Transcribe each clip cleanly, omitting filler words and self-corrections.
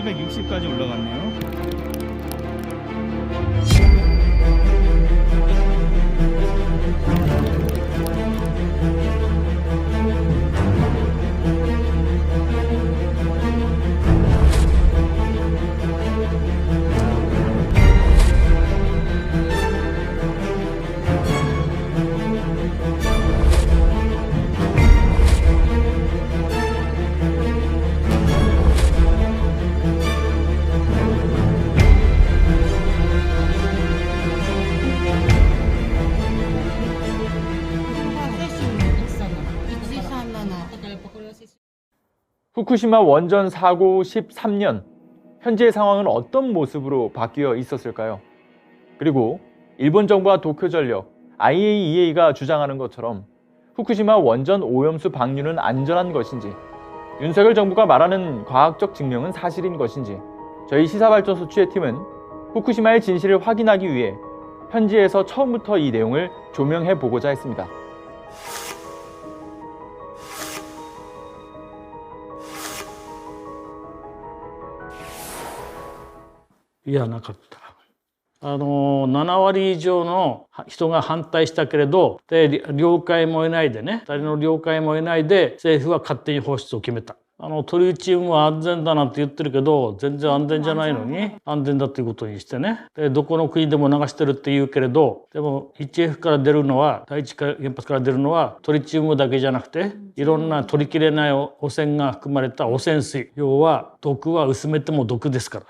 1860까지 올라갔네요. 후쿠시마 원전 사고 13년, 현재의 상황은 어떤 모습으로 바뀌어 있었을까요? 그리고 일본 정부와 도쿄전력, IAEA가 주장하는 것처럼 후쿠시마 원전 오염수 방류는 안전한 것인지, 윤석열 정부가 말하는 과학적 증명은 사실인 것인지, 저희 시사발전소 취재팀은 후쿠시마의 진실을 확인하기 위해 현지에서 처음부터 이 내용을 조명해 보고자 했습니다. いや、なかった。7割以上の人が反対したけれど、で了解も得ないでね、2人の了解も得ないで政府は勝手に放出を決めた。トリチウムは安全だなんて言ってるけど、全然安全じゃないのに安全だっていうことにしてね、でどこの国でも流してるって言うけれど、でも 1F から出るのは、第一原発から出るのはトリチウムだけじゃなくて、いろんな取りきれない汚染が含まれた汚染水、要は毒は薄めても毒ですから。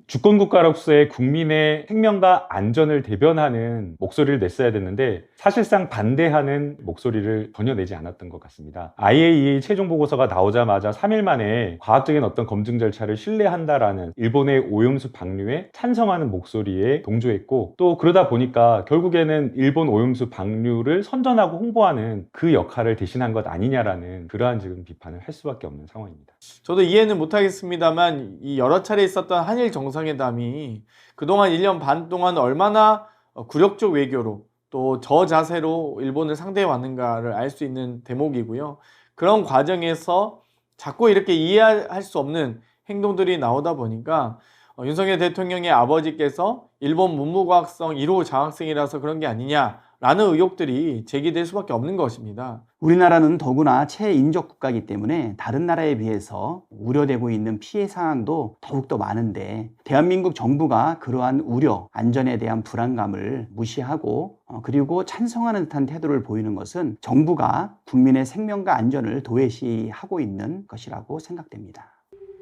주권국가로서의 국민의 생명과 안전을 대변하는 목소리를 냈어야 됐는데 사실상 반대하는 목소리를 전혀 내지 않았던 것 같습니다. IAEA 최종 보고서가 나오자마자 3일 만에 과학적인 어떤 검증 절차를 신뢰한다라는 일본의 오염수 방류에 찬성하는 목소리에 동조했고, 또 그러다 보니까 결국에는 일본 오염수 방류를 선전하고 홍보하는 그 역할을 대신한 것 아니냐라는 그러한 지금 비판을 할 수밖에 없는 상황입니다. 저도 이해는 못하겠습니다만 이 여러 차례 있었던 한일 정상회담이 그동안 1년 반 동안 얼마나 굴욕적 외교로 또 저자세로 일본을 상대해 왔는가를 알 수 있는 대목이고요. 그런 과정에서 자꾸 이렇게 이해할 수 없는 행동들이 나오다 보니까 윤석열 대통령의 아버지께서 일본 문무과학성 1호 장학생이라서 그런 게 아니냐라는 의혹들이 제기될 수밖에 없는 것입니다. 우리나라는 더구나 최인적 국가이기 때문에 다른 나라에 비해서 우려되고 있는 피해 상황도 더욱더 많은데, 대한민국 정부가 그러한 우려, 안전에 대한 불안감을 무시하고 그리고 찬성하는 듯한 태도를 보이는 것은 정부가 국민의 생명과 안전을 도외시하고 있는 것이라고 생각됩니다.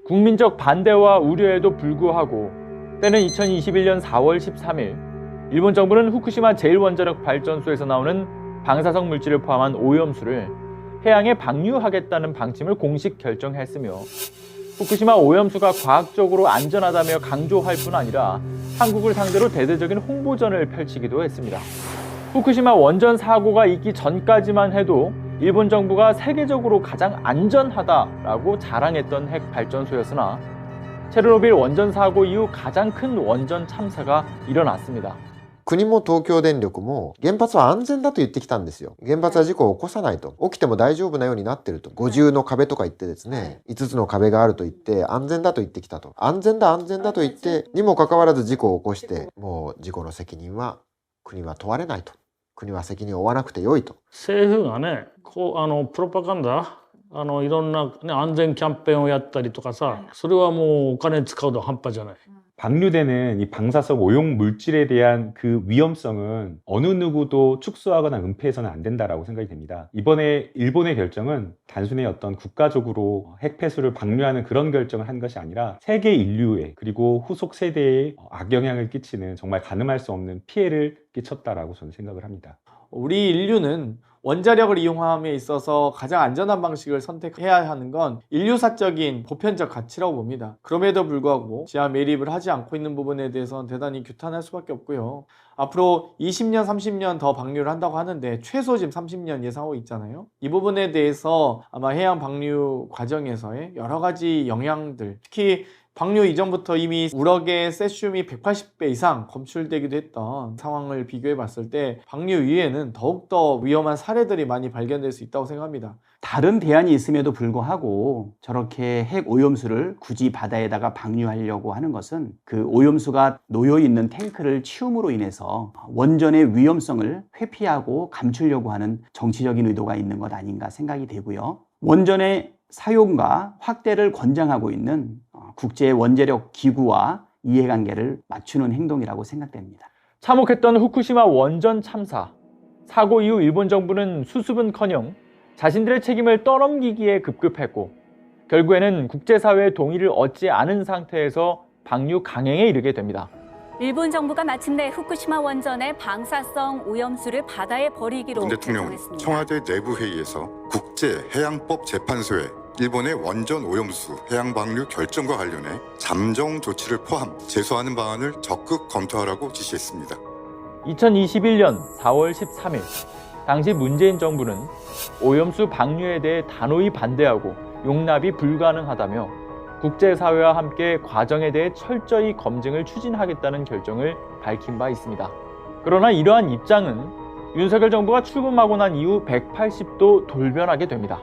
국민적 반대와 우려에도 불구하고 때는 2021년 4월 13일 일본 정부는 후쿠시마 제1원자력 발전소에서 나오는 방사성 물질을 포함한 오염수를 해양에 방류하겠다는 방침을 공식 결정했으며, 후쿠시마 오염수가 과학적으로 안전하다며 강조할 뿐 아니라 한국을 상대로 대대적인 홍보전을 펼치기도 했습니다. 후쿠시마 원전 사고가 있기 전까지만 해도 일본 정부가 세계적으로 가장 안전하다라고 자랑했던 핵 발전소였으나 체르노빌 원전 사고 이후 가장 큰 원전 참사가 일어났습니다. 国も東京電力も原発は安全だと言ってきたんですよ。原発は事故を起こさないと。起きても大丈夫なようになってると。五重の壁とか言ってですね、5つの壁があると言って安全だと言ってきたと。安全だと言ってにもかかわらず事故を起こして、もう事故の責任は国は問われないと。国は責任を負わなくてよいと。政府がね、こうプロパガンダいろんな、ね、安全キャンペーンをやったりとかさ、それはもうお金使うの半端じゃない。 방류되는 이 방사성 오염 물질에 대한 그 위험성은 어느 누구도 축소하거나 은폐해서는 안 된다라고 생각이 됩니다. 이번에 일본의 결정은 단순히 어떤 국가적으로 핵폐수를 방류하는 그런 결정을 한 것이 아니라 세계 인류에, 그리고 후속 세대에 악영향을 끼치는 정말 가늠할 수 없는 피해를 끼쳤다라고 저는 생각을 합니다. 우리 인류는 원자력을 이용함에 있어서 가장 안전한 방식을 선택해야 하는 건 인류사적인 보편적 가치라고 봅니다. 그럼에도 불구하고 지하 매립을 하지 않고 있는 부분에 대해서는 대단히 규탄할 수밖에 없고요. 앞으로 20년, 30년 더 방류를 한다고 하는데 최소 지금 30년 예상하고 있잖아요. 이 부분에 대해서 아마 해양 방류 과정에서의 여러 가지 영향들, 특히 방류 이전부터 이미 우럭의 세슘이 180배 이상 검출되기도 했던 상황을 비교해 봤을 때 방류 이후에는 더욱더 위험한 사례들이 많이 발견될 수 있다고 생각합니다. 다른 대안이 있음에도 불구하고 저렇게 핵 오염수를 굳이 바다에다가 방류하려고 하는 것은 그 오염수가 놓여 있는 탱크를 치움으로 인해서 원전의 위험성을 회피하고 감추려고 하는 정치적인 의도가 있는 것 아닌가 생각이 되고요. 원전의 사용과 확대를 권장하고 있는 국제 원자력 기구와 이해관계를 맞추는 행동이라고 생각됩니다. 참혹했던 후쿠시마 원전 참사. 사고 이후 일본 정부는 수습은커녕 자신들의 책임을 떠넘기기에 급급했고 결국에는 국제사회의 동의를 얻지 않은 상태에서 방류 강행에 이르게 됩니다. 일본 정부가 마침내 후쿠시마 원전의 방사성 오염수를 바다에 버리기로 문 대통령은 결정했습니다. 청와대 내부 회의에서 국제해양법 재판소에 일본의 원전 오염수 해양 방류 결정과 관련해 잠정 조치를 포함 제소하는 방안을 적극 검토하라고 지시했습니다. 2021년 4월 13일 당시 문재인 정부는 오염수 방류에 대해 단호히 반대하고 용납이 불가능하다며 국제사회와 함께 과정에 대해 철저히 검증을 추진하겠다는 결정을 밝힌 바 있습니다. 그러나 이러한 입장은 윤석열 정부가 출범하고 난 이후 180도 돌변하게 됩니다.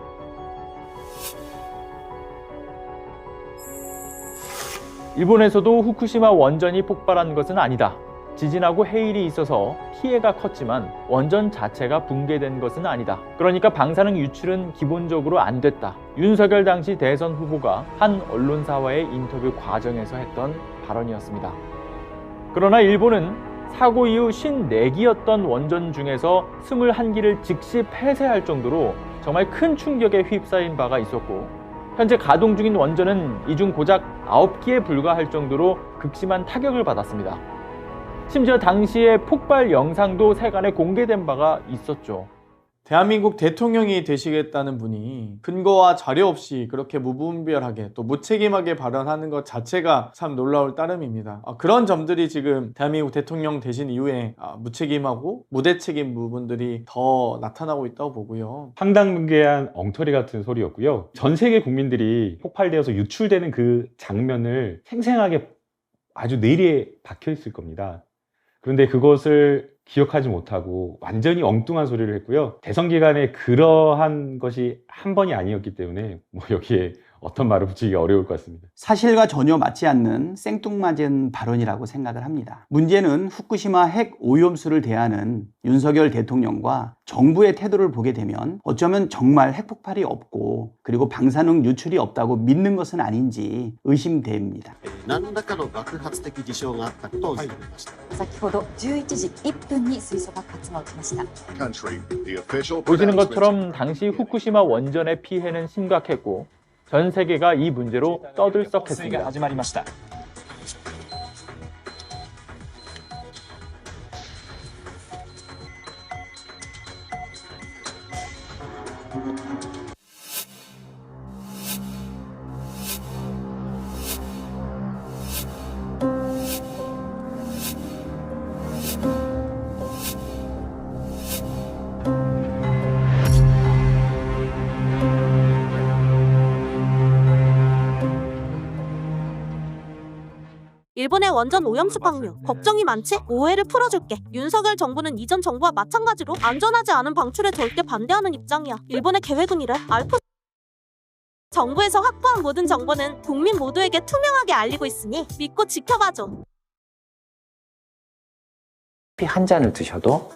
일본에서도 후쿠시마 원전이 폭발한 것은 아니다. 지진하고 해일이 있어서 피해가 컸지만 원전 자체가 붕괴된 것은 아니다. 그러니까 방사능 유출은 기본적으로 안 됐다. 윤석열 당시 대선 후보가 한 언론사와의 인터뷰 과정에서 했던 발언이었습니다. 그러나 일본은 사고 이후 54기였던 원전 중에서 21기를 즉시 폐쇄할 정도로 정말 큰 충격에 휩싸인 바가 있었고 현재 가동 중인 원전은 이 중 고작 9기에 불과할 정도로 극심한 타격을 받았습니다. 심지어 당시의 폭발 영상도 세간에 공개된 바가 있었죠. 대한민국 대통령이 되시겠다는 분이 근거와 자료 없이 그렇게 무분별하게 또 무책임하게 발언하는 것 자체가 참 놀라울 따름입니다. 그런 점들이 지금 대한민국 대통령 되신 이후에 무책임하고 무대책임 부분들이 더 나타나고 있다고 보고요. 황당무계한 엉터리 같은 소리였고요. 전 세계 국민들이 폭발되어서 유출되는 그 장면을 생생하게 아주 뇌리에 박혀 있을 겁니다. 그런데 그것을 기억하지 못하고 완전히 엉뚱한 소리를 했고요. 대선 기간에 그러한 것이 한 번이 아니었기 때문에 여기에 어떤 말을 붙이기가 어려울 것 같습니다. 사실과 전혀 맞지 않는 생뚱맞은 발언이라고 생각을 합니다. 문제는 후쿠시마 핵 오염수를 대하는 윤석열 대통령과 정부의 태도를 보게 되면 어쩌면 정말 핵폭발이 없고 그리고 방사능 유출이 없다고 믿는 것은 아닌지 의심됩니다. 何らかの爆発的事象があったことを伝えました。先ほど11時1分に水素爆発が起きました。 보시는 것처럼 당시 후쿠시마 원전의 피해는 심각했고 전 세계가 이 문제로 떠들썩했습니다. 일본의 원전 오염수 방류 걱정이 많지? 오해를 풀어줄게. 윤석열 정부는 이전 정부와 마찬가지로 안전하지 않은 방출에 절대 반대하는 입장이야. 일본의 계획은 이래. 알프 정부에서 확보한 모든 정보는 국민 모두에게 투명하게 알리고 있으니 믿고 지켜봐줘. 커피 한 잔을 드셔도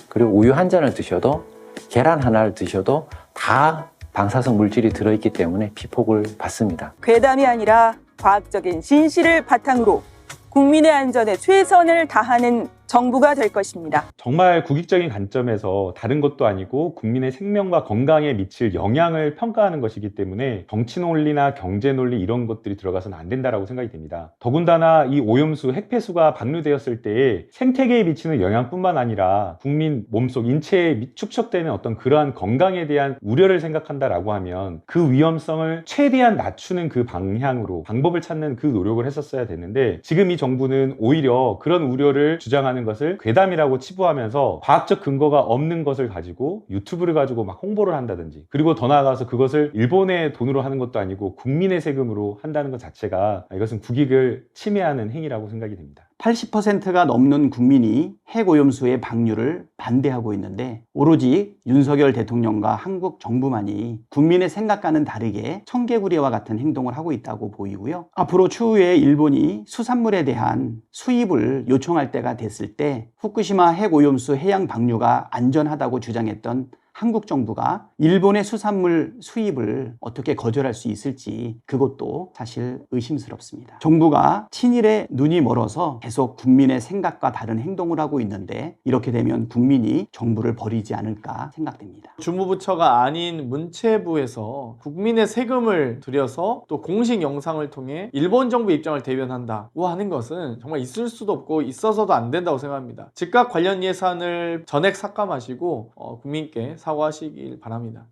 그리고 우유 한 잔을 드셔도 계란 하나를 드셔도 다 방사성 물질이 들어있기 때문에 피폭을 받습니다. 괴담이 아니라 과학적인 진실을 바탕으로 국민의 안전에 최선을 다하는 정부가 될 것입니다. 정말 국익적인 관점에서 다른 것도 아니고 국민의 생명과 건강에 미칠 영향을 평가하는 것이기 때문에 정치 논리나 경제 논리 이런 것들이 들어가서는 안 된다라고 생각이 됩니다. 더군다나 이 오염수, 핵폐수가 방류되었을 때에 생태계에 미치는 영향뿐만 아니라 국민 몸속 인체에 축적되는 어떤 그러한 건강에 대한 우려를 생각한다라고 하면 그 위험성을 최대한 낮추는 그 방향으로 방법을 찾는 그 노력을 했었어야 됐는데 지금 이 정부는 오히려 그런 우려를 주장하는 주장하는 것을 괴담이라고 치부하면서 과학적 근거가 없는 것을 가지고 유튜브를 가지고 막 홍보를 한다든지, 그리고 더 나아가서 그것을 일본의 돈으로 하는 것도 아니고 국민의 세금으로 한다는 것 자체가 이것은 국익을 침해하는 행위라고 생각이 됩니다. 80%가 넘는 국민이 핵오염수의 방류를 반대하고 있는데 오로지 윤석열 대통령과 한국 정부만이 국민의 생각과는 다르게 청개구리와 같은 행동을 하고 있다고 보이고요. 앞으로 추후에 일본이 수산물에 대한 수입을 요청할 때가 됐을 때 후쿠시마 핵오염수 해양 방류가 안전하다고 주장했던 한국 정부가 일본의 수산물 수입을 어떻게 거절할 수 있을지 그것도 사실 의심스럽습니다. 정부가 친일에 눈이 멀어서 계속 국민의 생각과 다른 행동을 하고 있는데 이렇게 되면 국민이 정부를 버리지 않을까 생각됩니다. 주무부처가 아닌 문체부에서 국민의 세금을 들여서 또 공식 영상을 통해 일본 정부 입장을 대변한다고 하는 것은 정말 있을 수도 없고 있어서도 안 된다고 생각합니다. 즉각 관련 예산을 전액 삭감하시고 국민께 사과하시길 바랍니다.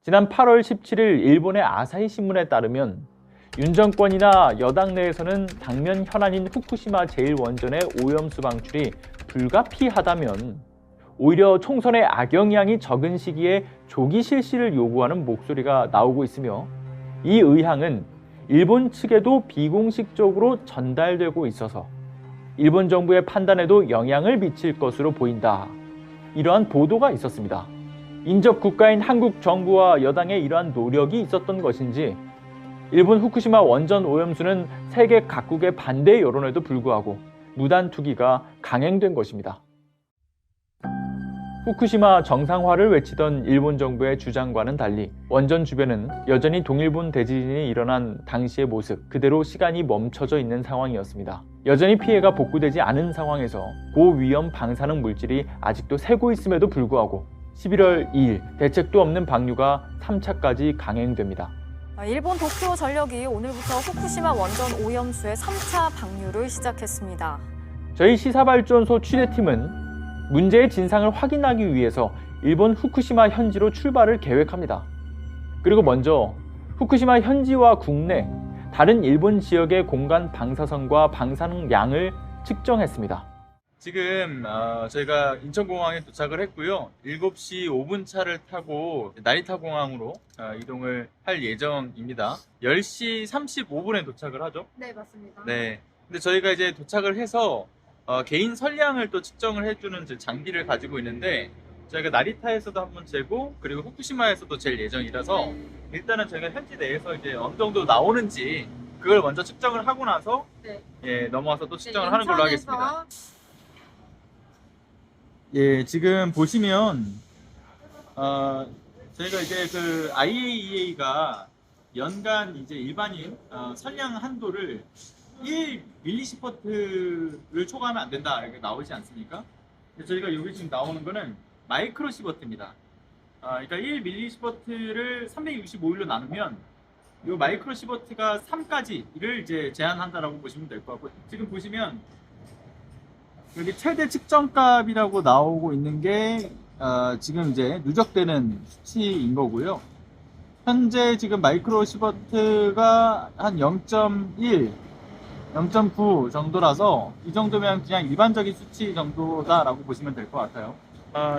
지난 8월 17일 일본의 아사히 신문에 따르면 윤 정권이나 여당 내에서는 당면 현안인 후쿠시마 제1원전의 오염수 방출이 불가피하다면 오히려 총선의 악영향이 적은 시기에 조기 실시를 요구하는 목소리가 나오고 있으며 이 의향은 일본 측에도 비공식적으로 전달되고 있어서 일본 정부의 판단에도 영향을 미칠 것으로 보인다. 이러한 보도가 있었습니다. 인접 국가인 한국 정부와 여당의 이러한 노력이 있었던 것인지 일본 후쿠시마 원전 오염수는 세계 각국의 반대 여론에도 불구하고 무단 투기가 강행된 것입니다. 후쿠시마 정상화를 외치던 일본 정부의 주장과는 달리 원전 주변은 여전히 동일본 대지진이 일어난 당시의 모습 그대로 시간이 멈춰져 있는 상황이었습니다. 여전히 피해가 복구되지 않은 상황에서 고위험 방사능 물질이 아직도 새고 있음에도 불구하고 11월 2일 대책도 없는 방류가 3차까지 강행됩니다. 일본 도쿄 전력이 오늘부터 후쿠시마 원전 오염수의 3차 방류를 시작했습니다. 저희 시사발전소 취재팀은 문제의 진상을 확인하기 위해서 일본 후쿠시마 현지로 출발을 계획합니다. 그리고 먼저 후쿠시마 현지와 국내 다른 일본 지역의 공간 방사선과 방사능 양을 측정했습니다. 지금 저희가 인천공항에 도착을 했고요. 7시 5분 차를 타고 나리타 공항으로 이동을 할 예정입니다. 10시 35분에 도착을 하죠? 네, 맞습니다. 네. 근데 저희가 이제 도착을 해서 개인 선량을 또 측정을 해주는 장비를 가지고 있는데 저희가 나리타에서도 한번 재고 그리고 후쿠시마에서도 잴 예정이라서 일단은 저희가 현지 내에서 이제 어느 정도 나오는지 그걸 먼저 측정을 하고 나서 예, 넘어와서 또 측정을 하는 걸로 하겠습니다. 예, 지금 보시면 저희가 이제 그 IAEA가 연간 이제 일반인 선량 한도를 1mS를 초과하면 안 된다 이렇게 나오지 않습니까? 저희가 여기 지금 나오는 거는 마이크로시버트입니다. 그러니까 1mS를 365일로 나누면 이 마이크로시버트가 3까지를 이제 제한한다라고 보시면 될 것 같고 지금 보시면 여기 최대 측정값이라고 나오고 있는 게 지금 이제 누적되는 수치인 거고요. 현재 지금 마이크로시버트가 한 0.1, 0.9 정도라서 이 정도면 그냥 일반적인 수치 정도다라고 보시면 될 것 같아요.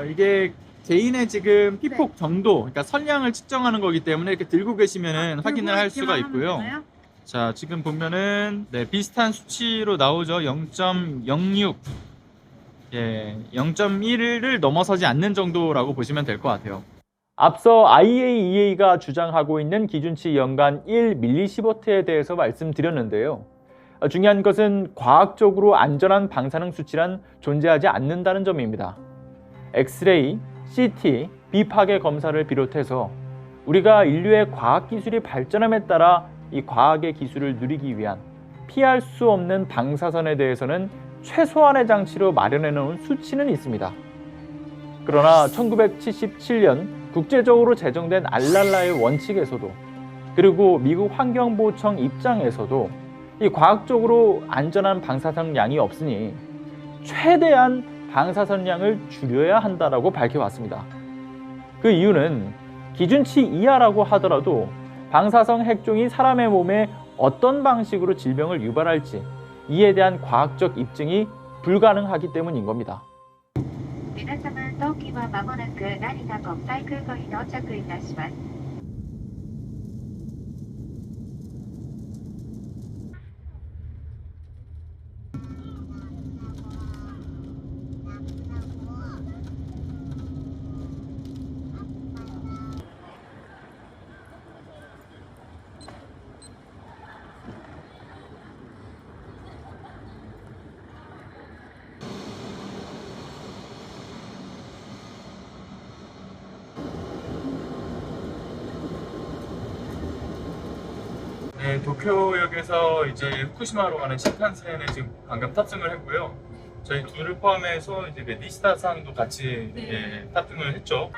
이게 개인의 지금 피폭 정도, 그러니까 선량을 측정하는 거기 때문에 이렇게 들고 계시면은 확인을 할 수가 있고요. 자, 지금 보면은 네, 비슷한 수치로 나오죠. 0.06. 예, 0.1을 넘어서지 않는 정도라고 보시면 될 것 같아요. 앞서 IAEA가 주장하고 있는 기준치 연간 1mS에 대해서 말씀드렸는데요. 중요한 것은 과학적으로 안전한 방사능 수치란 존재하지 않는다는 점입니다. 엑스레이, CT, 비파괴 검사를 비롯해서 우리가 인류의 과학기술이 발전함에 따라 이 과학의 기술을 누리기 위한 피할 수 없는 방사선에 대해서는 최소한의 장치로 마련해 놓은 수치는 있습니다. 그러나 1977년 국제적으로 제정된 알랄라의 원칙에서도 그리고 미국 환경보호청 입장에서도 이 과학적으로 안전한 방사선 양이 없으니 최대한 방사선 양을 줄여야 한다라고 밝혀왔습니다. 그 이유는 기준치 이하라고 하더라도 방사성 핵종이 사람의 몸에 어떤 방식으로 질병을 유발할지 이에 대한 과학적 입증이 불가능하기 때문인 겁니다. 皆様、当機は間もなく成田国際空港に到着いたします。 네, 도쿄역에서 이제 후쿠시마로 가는 신칸센에 지금 방금 탑승을 했고요. 저희 둘을 포함해서 이제 니시다상도 같이 탑승을 했죠.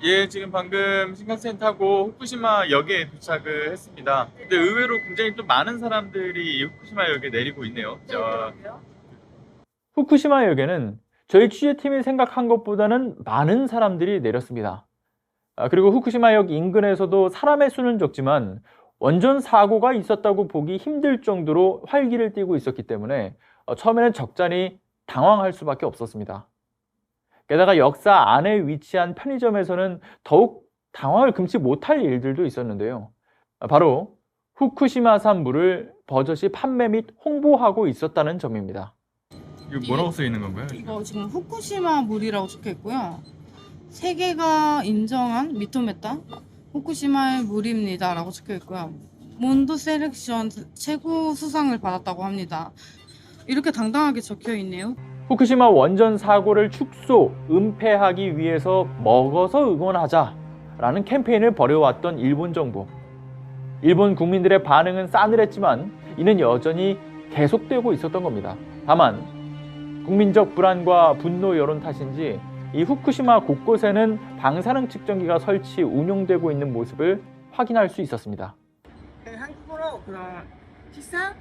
예, 지금 방금 신칸센 타고 후쿠시마 역에 도착을 했습니다. 근데 의외로 굉장히 또 많은 사람들이 후쿠시마 역에 내리고 있네요. 후쿠시마 역에는 저희 취재팀이 생각한 것보다는 많은 사람들이 내렸습니다. 그리고 후쿠시마 역 인근에서도 사람의 수는 적지만 원전 사고가 있었다고 보기 힘들 정도로 활기를 띠고 있었기 때문에 처음에는 적잖이 당황할 수밖에 없었습니다. 게다가 역사 안에 위치한 편의점에서는 더욱 당황을 금치 못할 일들도 있었는데요. 바로 후쿠시마산 물을 버젓이 판매 및 홍보하고 있었다는 점입니다. 이거 뭐라고 써 있는 건가요? 이거 지금 후쿠시마 물이라고 적혀 있고요. 세계가 인정한 미토메타 후쿠시마의 물입니다 라고 적혀 있고요. 몬드 셀렉션 최고 수상을 받았다고 합니다. 이렇게 당당하게 적혀 있네요. 후쿠시마 원전 사고를 축소, 은폐하기 위해서 먹어서 응원하자라는 캠페인을 벌여왔던 일본 정부. 일본 국민들의 반응은 싸늘했지만 이는 여전히 계속되고 있었던 겁니다. 다만 국민적 불안과 분노 여론 탓인지 이 후쿠시마 곳곳에는 방사능 측정기가 설치, 운용되고 있는 모습을 확인할 수 있었습니다. 한국어로 그런 기사,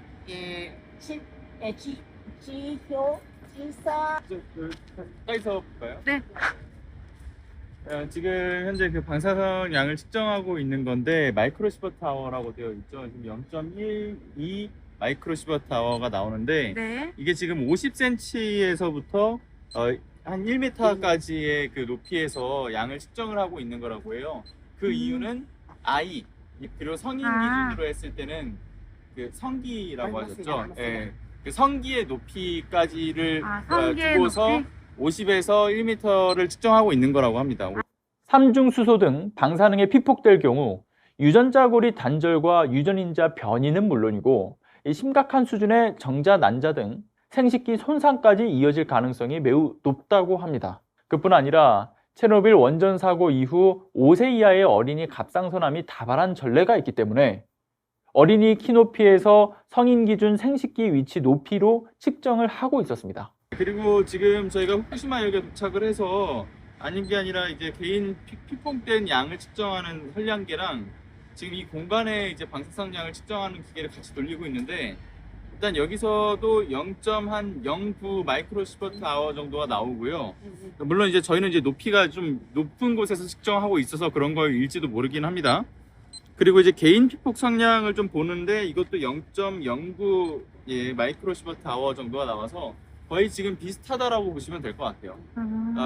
지표, 기사. 가까이서 볼까요? 네. 지금 현재 그 방사성 양을 측정하고 있는 건데 마이크로시버트 아워라고 되어 있죠. 지금 0.12 마이크로시버트 아워가 나오는데 네. 이게 지금 50cm에서부터 한 1m까지의 그 높이에서 양을 측정을 하고 있는 거라고 해요. 그 이유는 아이 그리고 성인 기준으로 했을 때는 그 성기라고 하셨죠. 예. 그 성기의 높이까지를 두고서 높이? 50에서 1m를 측정하고 있는 거라고 합니다. 삼중수소 등 방사능에 피폭될 경우 유전자고리 단절과 유전인자 변이는 물론이고 심각한 수준의 정자, 난자 등 생식기 손상까지 이어질 가능성이 매우 높다고 합니다. 그뿐 아니라 체르노빌 원전 사고 이후 5세 이하의 어린이 갑상선암이 다발한 전례가 있기 때문에 어린이 키 높이에서 성인 기준 생식기 위치 높이로 측정을 하고 있었습니다. 그리고 지금 저희가 후쿠시마역에 도착을 해서 아닌 게 아니라 이제 개인 피폭된 양을 측정하는 혈량계랑 지금 이 공간에 이제 방사성 양을 측정하는 기계를 같이 돌리고 있는데 일단 여기서도 0.09 마이크로시버트 아워 정도가 나오고요. 물론 이제 저희는 이제 높이가 좀 높은 곳에서 측정하고 있어서 그런 거일지도 모르긴 합니다. 그리고 이제 개인 피폭 성량을 좀 보는데 이것도 0.09 마이크로시버트 아워 정도가 나와서 거의 지금 비슷하다라고 보시면 될 것 같아요.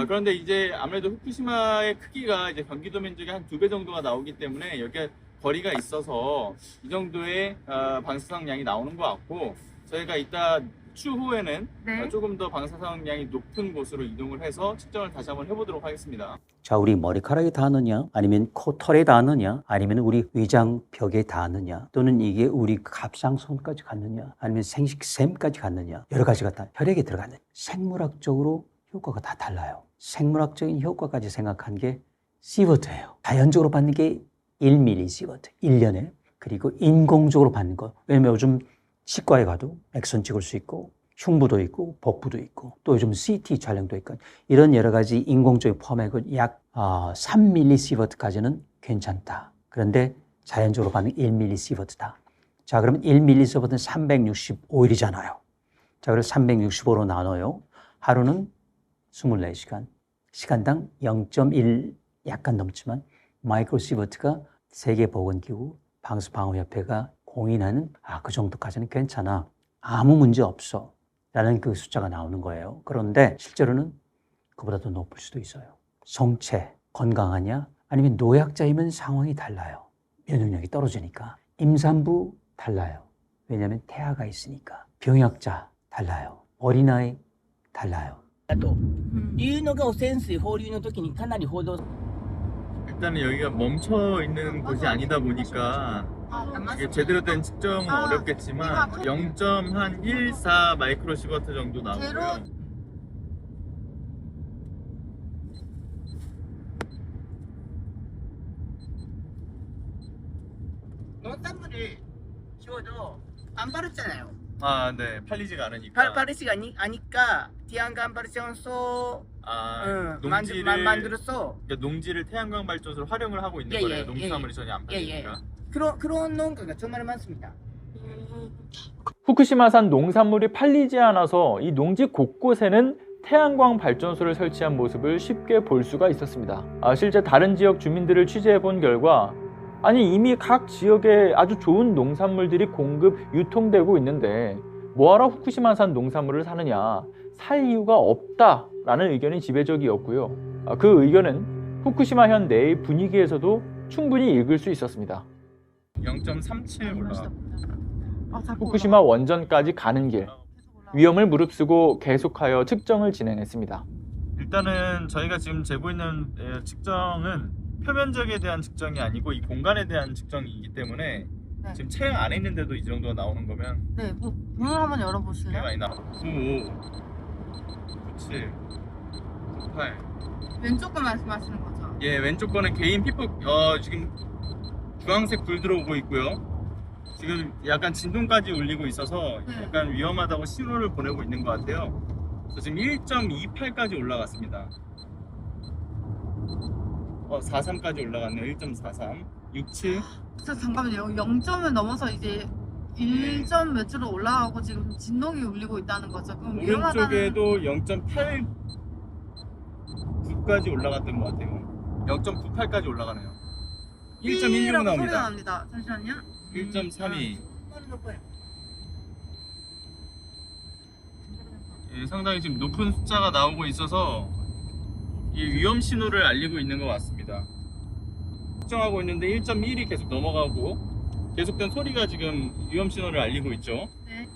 그런데 이제 아무래도 후쿠시마의 크기가 이제 경기도 면적의 한 2배 정도가 나오기 때문에 여기에 거리가 있어서 이 정도의 방사성 양이 나오는 것 같고 저희가 이따 추후에는 조금 더 방사성 양이 높은 곳으로 이동을 해서 측정을 다시 한번 해보도록 하겠습니다. 자, 우리 머리카락에 닿느냐, 아니면 코털에 닿느냐, 아니면 우리 위장벽에 닿느냐, 또는 이게 우리 갑상선까지 갔느냐, 아니면 생식샘까지 갔느냐, 여러 가지가 다 혈액에 들어갔느냐. 생물학적으로 효과가 다 달라요. 생물학적인 효과까지 생각한 게 시버트예요. 자연적으로 받는 게 1ml 시버트, 1년에. 그리고 인공적으로 받는 거. 왜냐면 요즘 치과에 가도 엑선 찍을 수 있고 흉부도 있고 복부도 있고 또 요즘 CT 촬영도 있고 이런 여러 가지 인공적인 포함액은 약 3ml 시버트까지는 괜찮다. 그런데 자연적으로 받는 1ml 시버트다. 자, 그러면 1ml 시버트는 365일이잖아요. 자, 그래서 365로 나눠요. 하루는 24시간. 시간당 0.1 약간 넘지만 마이크로 시버트가 세계보건기구 방수방어협회가 공인하는 그 정도까지는 괜찮아. 아무 문제 없어. 라는 그 숫자가 나오는 거예요. 그런데 실제로는 그보다 더 높을 수도 있어요. 성체, 건강하냐? 아니면 노약자이면 상황이 달라요. 면역력이 떨어지니까. 임산부 달라요. 왜냐하면 태아가 있으니까. 병약자 달라요. 어린아이 달라요. いうのが汚染水放流の時にかなり報道 일단은 여기가 멈춰 있는 곳이 아니다 보니까 이게 제대로 된 측정은 어렵겠지만 0.14 마이크로시버트 정도 나오고요. 농산물을 키워도 안 바르잖아요. 아, 네. 팔리지가 않으니까. 바르지가 아니까 태양광 발전소 농지를 만들어서 그러니까 농지를 태양광 발전소로 활용을 하고 있는 거예요. 농수산물이 전혀 안 팔리니까. 그런 농가가 정말 많습니다. 후쿠시마산 농산물이 팔리지 않아서 이 농지 곳곳에는 태양광 발전소를 설치한 모습을 쉽게 볼 수가 있었습니다. 실제 다른 지역 주민들을 취재해 본 결과 아니 이미 각 지역에 아주 좋은 농산물들이 공급, 유통되고 있는데 뭐하러 후쿠시마산 농산물을 사느냐, 살 이유가 없다라는 의견이 지배적이었고요. 그 의견은 후쿠시마현 내의 분위기에서도 충분히 읽을 수 있었습니다. 0.37 올라가. 후쿠시마 원전까지 가는 길, 위험을 무릅쓰고 계속하여 측정을 진행했습니다. 일단은 저희가 지금 재고 있는 측정은 표면적에 대한 측정이 아니고 이 공간에 대한 측정이기 때문에 네. 지금 차량 안에 있는데도 이 정도가 나오는 거면 네, 문을 한번 꽤 열어보실래요? 많이 나와. 95, 97, 98. 왼쪽 거 말씀하시는 거죠? 예, 왼쪽 거는 개인 피폭 지금 주황색 불 들어오고 있고요. 지금 약간 진동까지 울리고 있어서 약간 위험하다고 신호를 보내고 있는 것 같아요. 그래서 지금 1.28까지 올라갔습니다. 43까지 올라갔네요. 1.43, 67. 잠깐만요. 0점을 넘어서 이제 1점 몇으로 올라가고 지금 진동이 울리고 있다는 거죠. 그럼 오른쪽에도 0.89까지 올라갔던 것 같아요. 0.98까지 올라가네요. 1.16 소리가 나옵니다. 납니다. 잠시만요. 1.32. 예, 상당히 지금 높은 숫자가 나오고 있어서 이 위험 신호를 알리고 있는 것 같습니다. 측정하고 있는데 1.1이 계속 넘어가고 계속된 소리가 지금 위험 신호를 알리고 있죠. 네.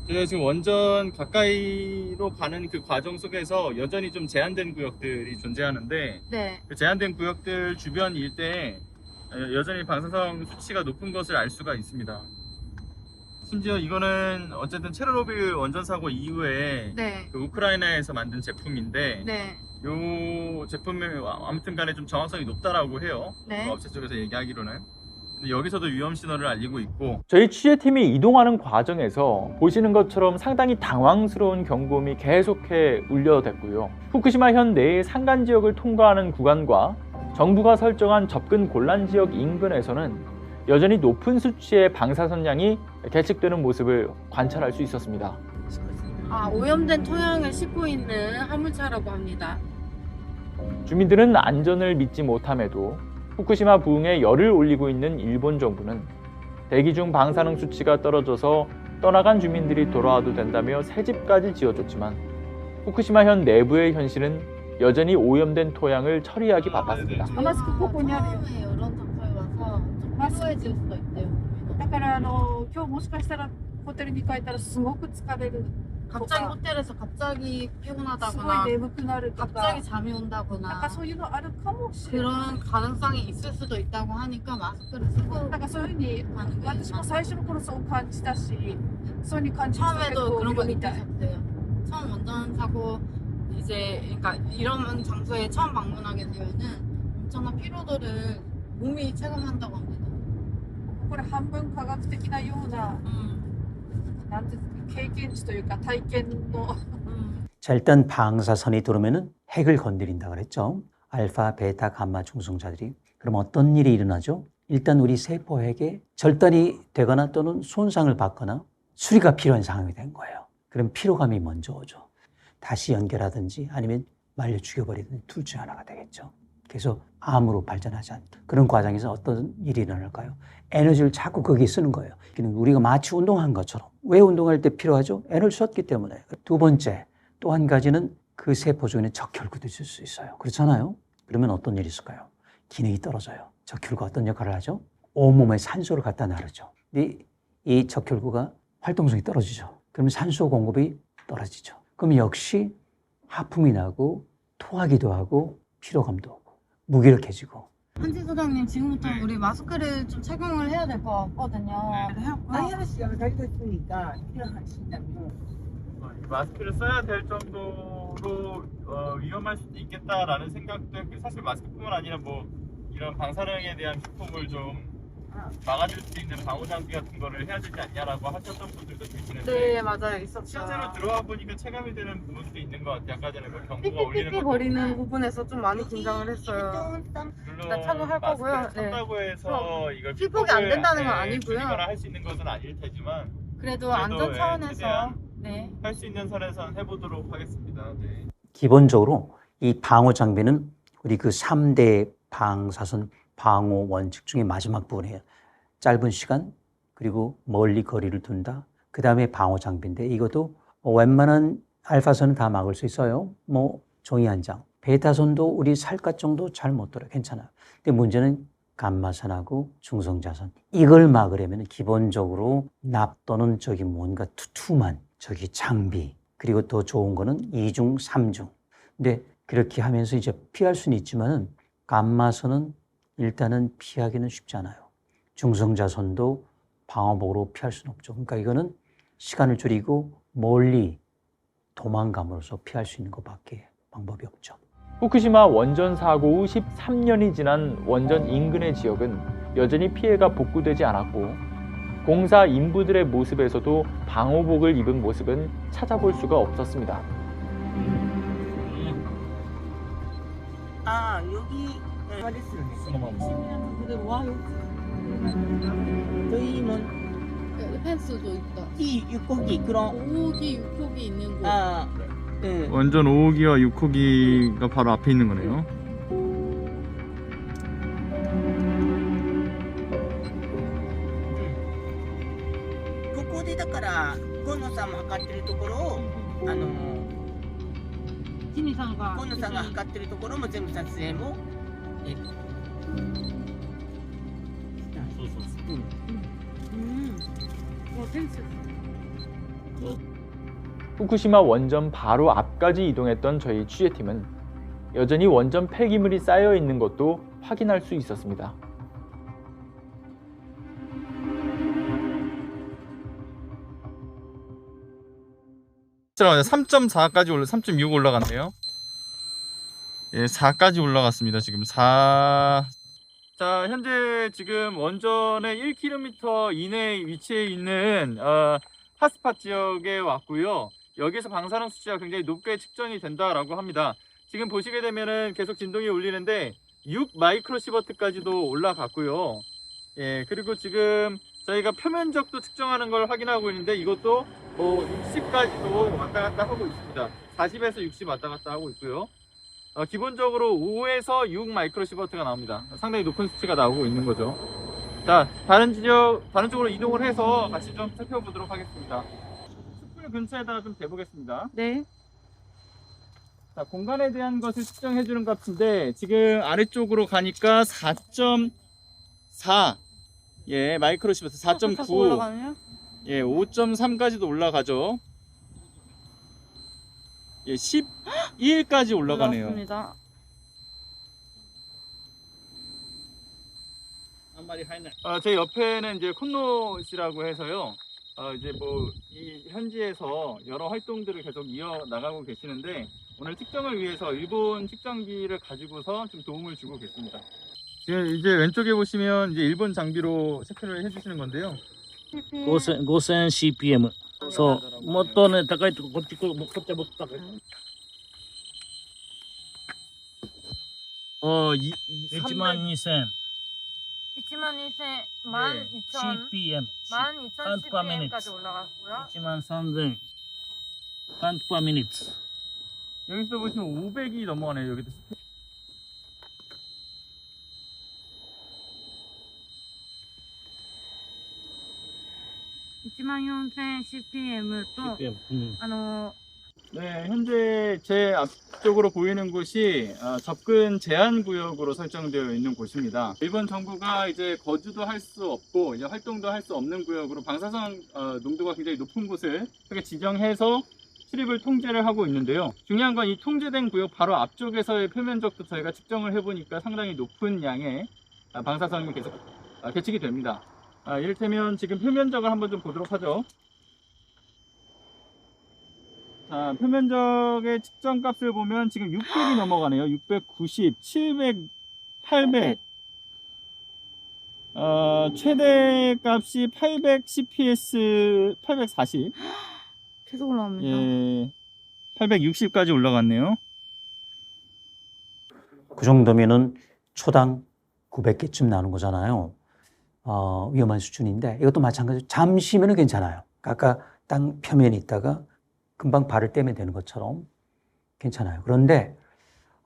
저희가 지금 원전 가까이로 가는 그 과정 속에서 여전히 좀 제한된 구역들이 존재하는데 네. 그 제한된 구역들 주변 일대에 여전히 방사성 수치가 높은 것을 알 수가 있습니다. 심지어 이거는 어쨌든 체르노빌 원전 사고 이후에 네. 그 우크라이나에서 만든 제품인데 네. 이 제품이 아무튼 간에 좀 정확성이 높다라고 해요. 네. 그 업체 쪽에서 얘기하기로는. 근데 여기서도 위험 신호를 알리고 있고 저희 취재팀이 이동하는 과정에서 보시는 것처럼 상당히 당황스러운 경고음이 계속해 울려댔고요. 후쿠시마현 내의 산간 지역을 통과하는 구간과 정부가 설정한 접근 곤란 지역 인근에서는 여전히 높은 수치의 방사선량이 계측되는 모습을 관찰할 수 있었습니다. 오염된 토양을 싣고 있는 화물차라고 합니다. 주민들은 안전을 믿지 못함에도 후쿠시마 부흥에 열을 올리고 있는 일본 정부는 대기 중 방사능 수치가 떨어져서 떠나간 주민들이 돌아와도 된다며 새 집까지 지어줬지만 후쿠시마현 내부의 현실은 여전히 오염된 토양을 처리하기 바빴습니다. 마스크 코코니あるよ。 여론 덕후에 와서 좀 피로해질 수도 있대요. だから今日もしかしたらホテルに帰ったらすごく疲れる。 갑자기 호텔에서 갑자기 피곤하다거나 갑자기 잠이 온다거나 그런 가능성이 있을 수도 있다고 하니까 마스크를 쓰고 가는 게 처음에도 그런 거 느끼셨대요. 처음 원전 사고 이제 그러니까 이런 장소에 처음 방문하게 되면은 엄청난 피로도를 몸이 체감한다고 합니다. これ半分科学的なようななんて経験値というか体験の 자, 일단 방사선이 들어오면은 핵을 건드린다 그랬죠. 알파, 베타, 감마 중성자들이. 그럼 어떤 일이 일어나죠? 일단 우리 세포 핵에 절단이 되거나 또는 손상을 받거나 수리가 필요한 상황이 된 거예요. 그럼 피로감이 먼저 오죠. 다시 연결하든지 아니면 말려 죽여버리든지 둘 중 하나가 되겠죠. 그래서 암으로 발전하지 않다. 그런 과정에서 어떤 일이 일어날까요? 에너지를 자꾸 거기에 쓰는 거예요. 우리가 마치 운동한 것처럼. 왜 운동할 때 필요하죠? 에너지 썼기 때문에. 두 번째, 또 한 가지는 그 세포 중에 적혈구도 있을 수 있어요. 그렇잖아요? 그러면 어떤 일이 있을까요? 기능이 떨어져요. 적혈구가 어떤 역할을 하죠? 온몸에 산소를 갖다 나르죠. 이 적혈구가 활동성이 떨어지죠. 그러면 산소 공급이 떨어지죠. 그럼 역시 하품이 나고 토하기도 하고 피로감도 오고 무기력해지고. 한지 소장님, 지금부터 우리 마스크를 좀 착용을 해야 될 것 같거든요. 아이아르 씨가 가지고 있으니까 필요하신다면 마스크를 써야 될 정도로 위험할 수도 있겠다라는 생각도 했고, 사실 마스크뿐만 아니라 뭐 이런 방사능에 대한 비폭을 좀 막아줄 수 있는 방호 장비 같은 거를 해야 되지 않냐라고 하셨던 분들도 계시는데, 네, 맞아요. 있었죠. 실제로 들어와 보니까 체감이 되는 부분도 있는 것 같아요. 아까 전에 뭐 경보가 울리는 삐삐삐삐 것도 거리는 부분에서 좀 많이 긴장을 했어요. 일단 착용할 거고요. 마스크를 쓴다고 해서 이걸 피폭이 안 된다는 건 아니고요. 줄이거나 할 수 있는 것은 아닐 테지만, 그래도 안전 차원에서 최대한 할 수 있는 선에선 해보도록 하겠습니다. 네. 기본적으로 이 방호 장비는 우리 그 3대 방사선 방호 원칙 중에 마지막 부분이에요. 짧은 시간, 그리고 멀리 거리를 둔다. 그 다음에 방호 장비인데, 이것도 웬만한 알파선은 다 막을 수 있어요. 뭐 종이 한 장. 베타선도 우리 살갗 정도 잘 못 들어요. 괜찮아요. 근데 문제는 감마선하고 중성자선. 이걸 막으려면 기본적으로 납 또는 저기 뭔가 투툼한 저기 장비, 그리고 더 좋은 거는 2중, 3중. 근데 그렇게 하면서 이제 피할 수는 있지만은 감마선은 일단은 피하기는 쉽지 않아요. 중성자선도 방호복으로 피할 수는 없죠. 그러니까 이거는 시간을 줄이고 멀리 도망감으로써 피할 수 있는 것밖에 방법이 없죠. 후쿠시마 원전 사고 후 13년이 지난 원전 인근의 지역은 여전히 피해가 복구되지 않았고, 공사 인부들의 모습에서도 방호복을 입은 모습은 찾아볼 수가 없었습니다. 아, 여기 말했어요. 그대로 와, 여기. 저희는 펜스도 있다. 이 육고기 그런 5호기, 6호기 있는 곳. 네. 원전 5호기와 6호기가 바로 앞에 있는 거네요. ここでだから河野さんも測ってるところを河野さんが測ってるところも全部撮影も후쿠시마 원전 바로 앞까지 이동했던 저희 취재팀은 여전히 원전 폐기물이 쌓여 있는 것도 확인할 수 있었습니다. 잠깐만요. 3.4까지 3.6 올라갔네요. 예, 4까지 올라갔습니다. 지금 4. 자, 현재 지금 원전의 1km 이내에 위치해 있는 핫스팟 지역에 왔고요. 여기서 방사능 수치가 굉장히 높게 측정이 된다라고 합니다. 지금 보시게 되면은 계속 진동이 울리는데 6 마이크로시버트까지도 올라갔고요. 예, 그리고 지금 저희가 표면적도 측정하는 걸 확인하고 있는데 이것도 60까지도 왔다 갔다 하고 있습니다. 40에서 60 왔다 갔다 하고 있고요. 기본적으로 5에서 6 마이크로시버트가 나옵니다. 상당히 높은 수치가 나오고 있는 거죠. 자, 다른 쪽으로 이동을 해서 같이 좀 살펴보도록 하겠습니다. 숯불 근처에다가 좀 대보겠습니다. 네. 자, 공간에 대한 것을 측정해 주는 값인데 지금 아래쪽으로 가니까 4.4 예, 마이크로시버트 4.9 예, 5.3까지도 올라가죠. 예, 12일까지 올라가네요. 올라왔습니다. 제 옆에는 이제 콘노시라고 해서요. 이제 뭐 이 현지에서 여러 활동들을 계속 이어 나가고 계시는데 오늘 측정을 위해서 일본 측정기를 가지고서 좀 도움을 주고 계십니다. 이제 왼쪽에 보시면 이제 일본 장비로 체크를 해주시는 건데요. 5000 CPM。そう、もっとね、高いとこ、こっちもっと高い。12000。 12,000, CPM. 12,000 CPM까지 올라갔고요. 13000. count per minute. 여기서 보시면 500이 넘어가네요. 여기도 14,000 CPM と 네, 현재 제 앞쪽으로 보이는 곳이 접근 제한 구역으로 설정되어 있는 곳입니다. 일본 정부가 이제 거주도 할 수 없고 이제 활동도 할 수 없는 구역으로 방사성 농도가 굉장히 높은 곳을 이렇게 지정해서 출입을 통제를 하고 있는데요. 중요한 건 이 통제된 구역 바로 앞쪽에서의 표면적도 저희가 측정을 해보니까 상당히 높은 양의 방사성이 계속 계측이 됩니다. 이를테면 지금 표면적을 한번 좀 보도록 하죠. 자, 표면적의 측정값을 보면 지금 600이 넘어가네요. 690, 700, 800. 최대값이 800 CPS, 840. 계속 올라갑니다. 예, 860까지 올라갔네요. 그 정도면은 초당 900개쯤 나오는 거잖아요. 위험한 수준인데 이것도 마찬가지로 잠시면은 괜찮아요. 아까 땅 표면에 있다가 금방 발을 떼면 되는 것처럼 괜찮아요. 그런데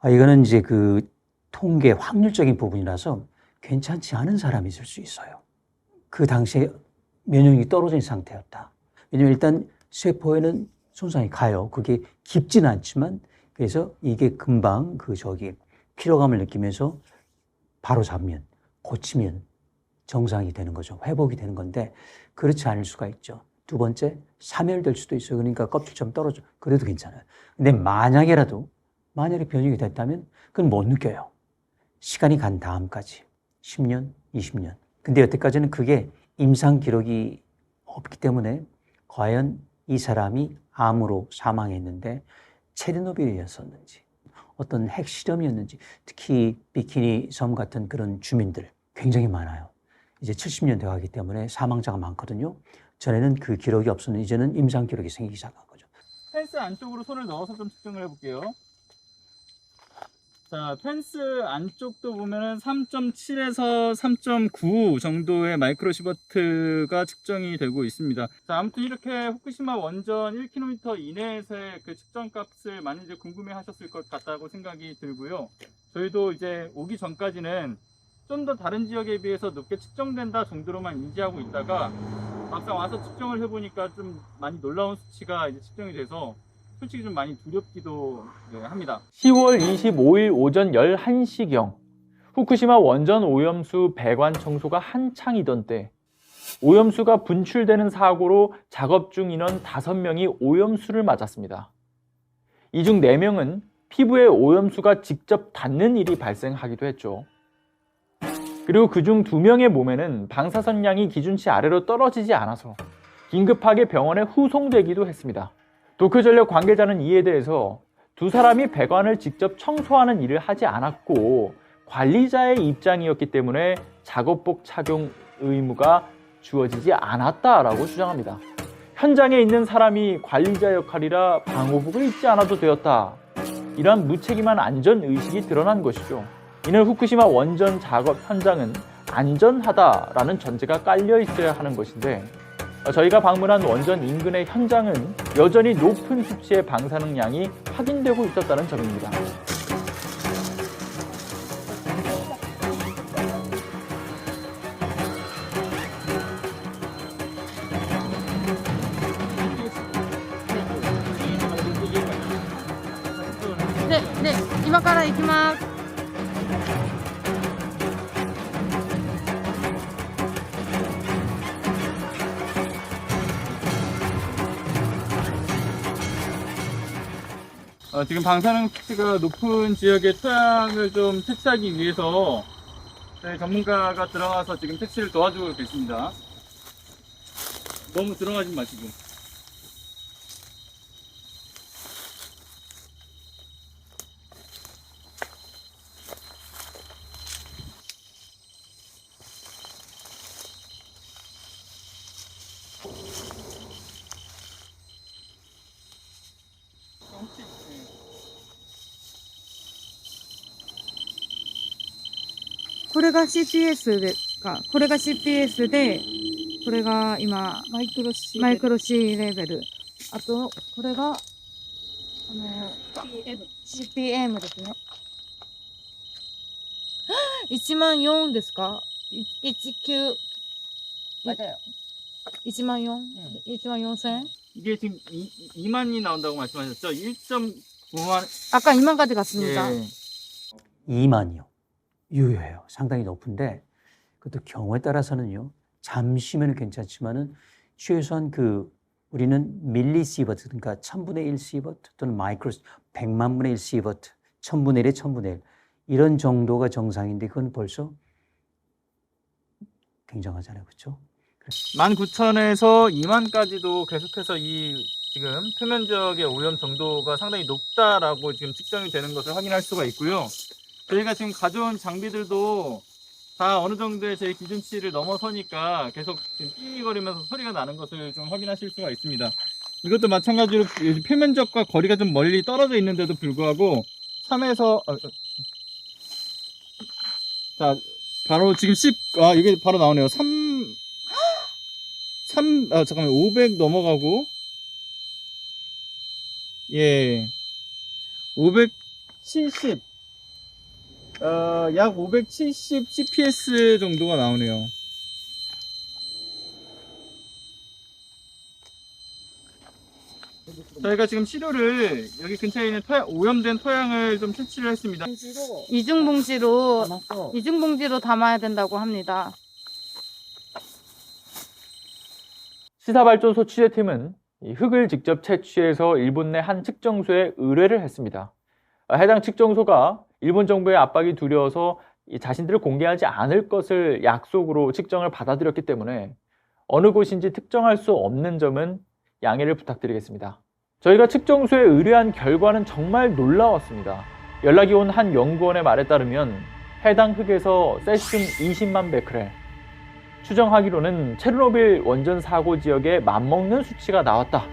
이거는 이제 그 통계 확률적인 부분이라서 괜찮지 않은 사람이 있을 수 있어요. 그 당시에 면역력이 떨어진 상태였다. 왜냐면 일단 세포에는 손상이 가요. 그게 깊지는 않지만 그래서 이게 금방 피로감을 느끼면서 바로 잡으면 고치면 정상이 되는 거죠. 회복이 되는 건데 그렇지 않을 수가 있죠. 두 번째, 사멸될 수도 있어요. 그러니까 껍질처럼 떨어져. 그래도 괜찮아요. 근데 만약에 변형이 됐다면 그건 못 느껴요. 시간이 간 다음까지 10년, 20년. 근데 여태까지는 그게 임상 기록이 없기 때문에 과연 이 사람이 암으로 사망했는데 체르노빌이었었는지 어떤 핵실험이었는지 특히 비키니 섬 같은 그런 주민들 굉장히 많아요. 이제 70년 돼가기 때문에 사망자가 많거든요. 전에는 그 기록이 없었는데 이제는 임상 기록이 생기기 시작한 거죠. 펜스 안쪽으로 손을 넣어서 좀 측정을 해볼게요. 자, 펜스 안쪽도 보면은 3.7에서 3.9 정도의 마이크로시버트가 측정이 되고 있습니다. 자, 아무튼 이렇게 후쿠시마 원전 1km 이내에서의 그 측정값을 많이들 궁금해 하셨을 것 같다고 생각이 들고요. 저희도 이제 오기 전까지는 좀 더 다른 지역에 비해서 높게 측정된다 정도로만 인지하고 있다가 막상 와서 측정을 해보니까 좀 많이 놀라운 수치가 이제 측정이 돼서 솔직히 좀 많이 두렵기도 합니다. 10월 25일 오전 11시경 후쿠시마 원전 오염수 배관 청소가 한창이던 때 오염수가 분출되는 사고로 작업 중 인원 5명이 오염수를 맞았습니다. 이 중 4명은 피부에 오염수가 직접 닿는 일이 발생하기도 했죠. 그리고 그중 2명의 몸에는 방사선량이 기준치 아래로 떨어지지 않아서 긴급하게 병원에 후송되기도 했습니다. 도쿄전력 관계자는 이에 대해서 두 사람이 배관을 직접 청소하는 일을 하지 않았고 관리자의 입장이었기 때문에 작업복 착용 의무가 주어지지 않았다라고 주장합니다. 현장에 있는 사람이 관리자 역할이라 방호복을 입지 않아도 되었다. 이러한 무책임한 안전의식이 드러난 것이죠. 이는 후쿠시마 원전 작업 현장은 안전하다라는 전제가 깔려 있어야 하는 것인데 저희가 방문한 원전 인근의 현장은 여전히 높은 수치의 방사능량이 확인되고 있었다는 점입니다. 네, 今から行きます。 지금 방사능 수치가 높은 지역의 토양을 좀 채취하기 위해서 저희 전문가가 들어가서 지금 채취를 도와주고 계십니다. 너무 들어가지 마시고.これが CPS ですか。これが CPS で、これが今マイクロ C レベル。あとこれがCPM ですね。1万4ですか？19 맞아요. 24,000엔? 이게 지금 2만이 나온다고 말씀하셨죠? 1.5만. 아까 2만까지 갔습니다. 2만이요. 유효해요. 상당히 높은데 그것도 경우에 따라서는요. 잠시면 괜찮지만은 최소한 우리는 밀리시버트, 그러니까 1000분의 1 시버트 또는 마이크로 100만 분의 1 시버트, 1000분의 1에 1000분의 1 이런 정도가 정상인데 그건 벌써 굉장하잖아요, 그렇죠? 19,000에서 2만까지도 계속해서 이 지금 표면적의 오염 정도가 상당히 높다라고 지금 측정이 되는 것을 확인할 수가 있고요. 저희가 지금 가져온 장비들도 다 어느 정도의 제 기준치를 넘어서니까 계속 지금 삐거리면서 소리가 나는 것을 좀 확인하실 수가 있습니다. 이것도 마찬가지로 표면적과 거리가 좀 멀리 떨어져 있는데도 불구하고 3에서 자 바로 지금 이게 바로 나오네요. 500 넘어가고 570 약 570 CPS 정도가 나오네요. 저희가 지금 시료를 여기 근처에 있는 오염된 토양을 좀 채취를 했습니다. 이중봉지로 담아야 된다고 합니다. 시사발전소 취재팀은 이 흙을 직접 채취해서 일본 내 한 측정소에 의뢰를 했습니다. 해당 측정소가 일본 정부의 압박이 두려워서 자신들을 공개하지 않을 것을 약속으로 측정을 받아들였기 때문에 어느 곳인지 특정할 수 없는 점은 양해를 부탁드리겠습니다. 저희가 측정소에 의뢰한 결과는 정말 놀라웠습니다. 연락이 온 한 연구원의 말에 따르면 해당 흙에서 세슘 20만 베크렐, 추정하기로는 체르노빌 원전 사고 지역에 맞먹는 수치가 나왔다.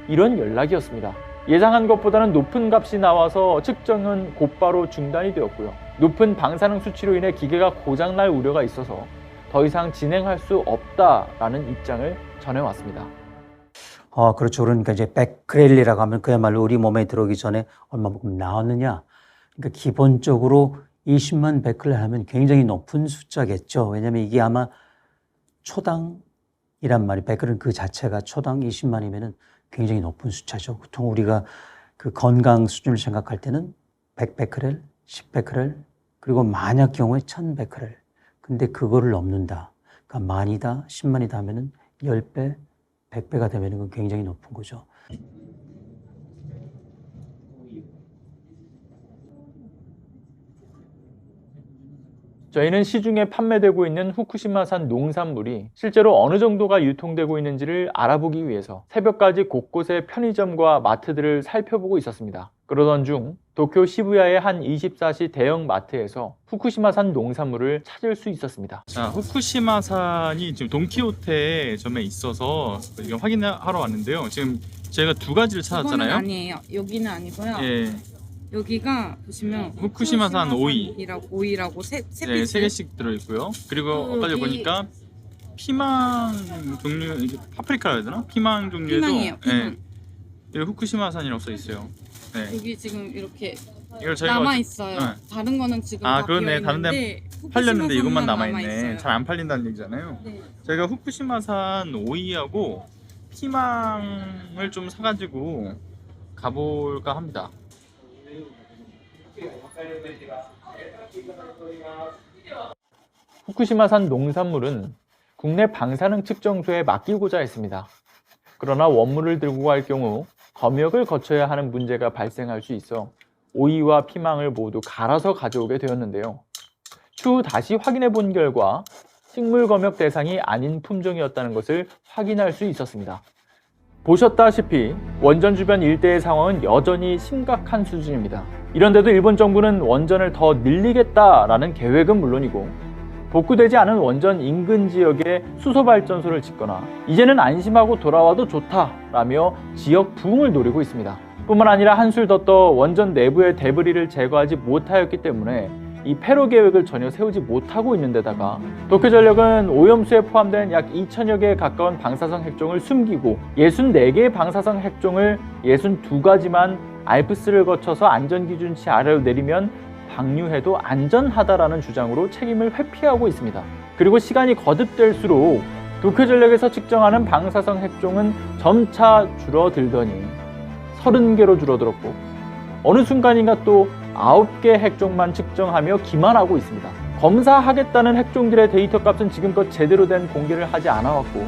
이런 연락이었습니다. 예상한 것보다는 높은 값이 나와서 측정은 곧바로 중단이 되었고요. 높은 방사능 수치로 인해 기계가 고장날 우려가 있어서 더 이상 진행할 수 없다라는 입장을 전해왔습니다. 그렇죠. 그러니까 이제 베크렐이라고 하면 그야말로 우리 몸에 들어오기 전에 얼마만큼 나왔느냐. 그러니까 기본적으로 20만 베크렐 하면 굉장히 높은 숫자겠죠. 왜냐하면 이게 아마 초당이란 말이, 베크렐은 그 자체가 초당 20만이면은 굉장히 높은 숫자죠. 보통 우리가 그 건강 수준을 생각할 때는 100베크렐, 10베크렐, 그리고 만약 경우에 1000베크렐. 근데 그거를 넘는다. 그러니까 만이다, 10만이다 하면은 10배, 100배가 되면 은 굉장히 높은 거죠. 저희는 시중에 판매되고 있는 후쿠시마산 농산물이 실제로 어느 정도가 유통되고 있는지를 알아보기 위해서 새벽까지 곳곳의 편의점과 마트들을 살펴보고 있었습니다. 그러던 중 도쿄 시부야의 한 24시 대형 마트에서 후쿠시마산 농산물을 찾을 수 있었습니다. 자, 후쿠시마산이 지금 돈키호테점에 있어서 확인하러 왔는데요. 지금 저희가 두 가지를 찾았잖아요. 이거는 아니에요. 여기는 아니고요. 여기가 보시면 후쿠시마산 오이라고 세 개씩 들어있고요. 그리고 아까 보니까 피망 종류, 파프리카라 해야 되나? 피망 종류에도 피망이에요. 피망. 여기 후쿠시마산이라고 써 있어요. 여기 지금 이렇게 이걸 저희가 남아 있어요. 다른 거는 지금 다 그러네. 다른 데 팔렸는데 이것만 남아있네. 잘 안 팔린다는 얘기잖아요. 저희가 후쿠시마산 오이하고 피망을 좀 사가지고 가볼까 합니다. 후쿠시마산 농산물은 국내 방사능 측정소에 맡기고자 했습니다. 그러나 원물을 들고 갈 경우 검역을 거쳐야 하는 문제가 발생할 수 있어 오이와 피망을 모두 갈아서 가져오게 되었는데요. 추후 다시 확인해 본 결과 식물 검역 대상이 아닌 품종이었다는 것을 확인할 수 있었습니다. 보셨다시피 원전 주변 일대의 상황은 여전히 심각한 수준입니다. 이런데도 일본 정부는 원전을 더 늘리겠다라는 계획은 물론이고 복구되지 않은 원전 인근 지역에 수소발전소를 짓거나 이제는 안심하고 돌아와도 좋다라며 지역 부흥을 노리고 있습니다. 뿐만 아니라 한술 더 떠 원전 내부의 데브리를 제거하지 못하였기 때문에 이 폐로 계획을 전혀 세우지 못하고 있는 데다가 도쿄전력은 오염수에 포함된 약 2,000여 개에 가까운 방사성 핵종을 숨기고 64개의 방사성 핵종을 62가지만 알프스를 거쳐서 안전기준치 아래로 내리면 방류해도 안전하다라는 주장으로 책임을 회피하고 있습니다. 그리고 시간이 거듭될수록 도쿄전력에서 측정하는 방사성 핵종은 점차 줄어들더니 30개로 줄어들었고 어느 순간인가 또 9개 핵종만 측정하며 기만하고 있습니다. 검사하겠다는 핵종들의 데이터 값은 지금껏 제대로 된 공개를 하지 않아왔고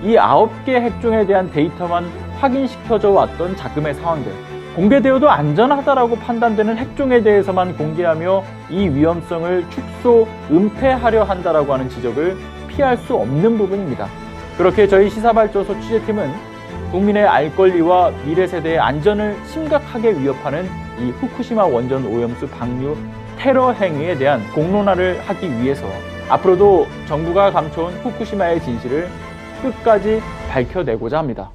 이 9개 핵종에 대한 데이터만 확인시켜져 왔던 자금의 상황들, 공개되어도 안전하다라고 판단되는 핵종에 대해서만 공개하며 이 위험성을 축소, 은폐하려 한다라고 하는 지적을 피할 수 없는 부분입니다. 그렇게 저희 시사발전소 취재팀은 국민의 알 권리와 미래 세대의 안전을 심각하게 위협하는 이 후쿠시마 원전 오염수 방류 테러 행위에 대한 공론화를 하기 위해서 앞으로도 정부가 감춰온 후쿠시마의 진실을 끝까지 밝혀내고자 합니다.